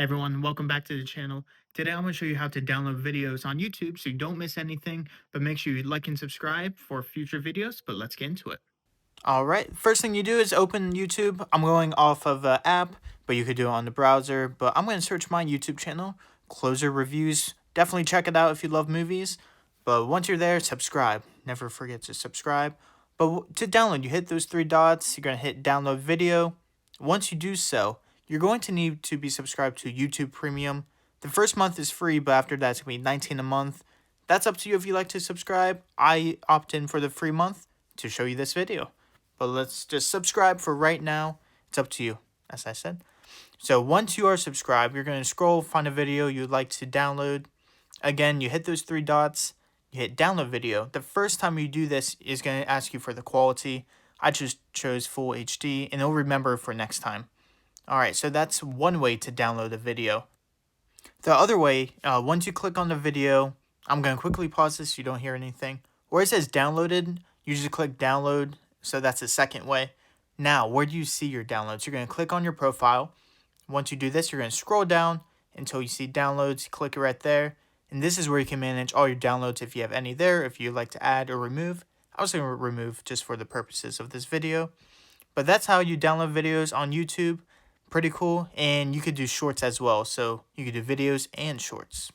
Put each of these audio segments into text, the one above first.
Hey everyone, welcome back to the channel. Today I'm going to show you how to download videos on YouTube so you don't miss anything, but make sure you like and subscribe for future videos, but let's get into it. Alright, first thing you do is open YouTube. I'm going off of an app, but you could do it on the browser. But I'm going to search my YouTube channel, Closer Reviews. Definitely check it out if you love movies. But once you're there, subscribe. Never forget to subscribe. But to download, you hit those three dots. You're going to hit download video. Once you do so, you're going to need to be subscribed to YouTube Premium. The first month is free, but after that, it's going to be $19 a month. That's up to you if you like to subscribe. I opt in for the free month to show you this video. But let's just subscribe for right now. It's up to you, as I said. So once you are subscribed, you're going to scroll, find a video you'd like to download. Again, you hit those three dots, you hit download video. The first time you do this is going to ask you for the quality. I just chose full HD, and it'll remember for next time. Alright, so that's one way to download a video. The other way, once you click on the video, I'm going to quickly pause this so you don't hear anything. Where it says downloaded, you just click download. So that's the second way. Now, where do you see your downloads? You're going to click on your profile. Once you do this, you're going to scroll down until you see downloads. Click it right there. And this is where you can manage all your downloads if you have any there, if you'd like to add or remove. I was going to remove just for the purposes of this video. But that's how you download videos on YouTube. Pretty cool. And you could do shorts as well. So you could do videos and shorts.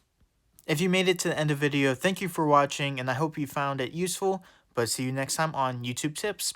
If you made it to the end of the video, thank you for watching, and I hope you found it useful. But see you next time on YouTube Tips.